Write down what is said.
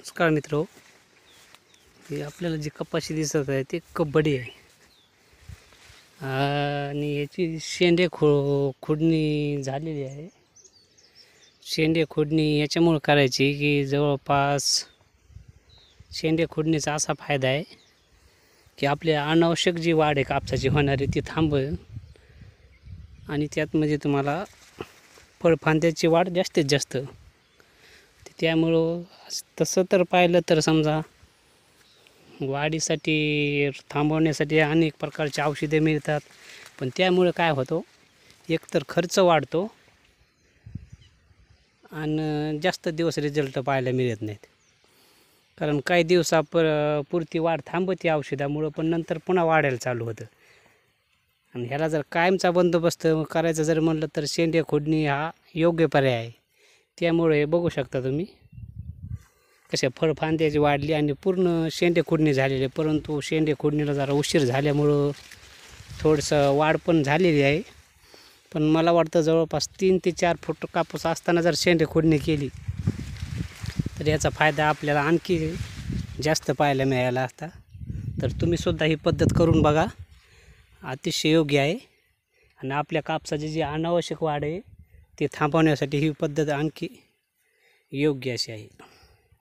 नमस्कार मित्रो, हे आपल्याला जी कपाशी दिसत आहे ती कबड्डी आहे आणि याची शेंडे खोडणी झालेली आहे. शेंडे खोडणी याच्यामुळे करायची की जवळपास शेंडे खोडणीचा असा फायदा आहे की आपल्या अनावश्यक जी वाढ आहे कापसाची होणारी ती थांबेल आणि त्यात म्हणजे तुम्हाला फळफांद्याची वाढ जास्तीत जास्त. त्यामुळं तसं तर पाहिलं तर समजा वाढीसाठी थांबवण्यासाठी अनेक प्रकारचे औषधे मिळतात, पण त्यामुळे काय होतं, एकतर खर्च वाढतो आणि जास्त दिवस रिझल्ट पाहायला मिळत नाहीत. कारण काही दिवसापुरती वाढ थांबते औषधामुळं, पण नंतर पुन्हा वाढायला चालू होतं. आणि ह्याला जर कायमचा बंदोबस्त करायचा जर म्हणलं तर शेंडे खोडणी हा योग्य पर्याय आहे. त्यामुळे बघू शकता तुम्ही कशा फळफांद्याची वाढली आणि पूर्ण शेंडे खोडणी झालेली आहे. परंतु शेंडे खोडणीला जरा उशीर झाल्यामुळं थोडंसं वाढ पण झालेली आहे. पण मला वाटतं जवळपास 3 ते 4 फूट कापूस असताना जर शेंडे खोडणी केली तर याचा फायदा आपल्याला आणखी जास्त पाहायला मिळाला असता. तर तुम्हीसुद्धा ही पद्धत करून बघा, अतिशय योग्य आहे आणि आपल्या कापसाची जी अनावश्यक वाढ आहे ते थांबवण्यासाठी ही पद्धत आणखी योग्य अशी आहे.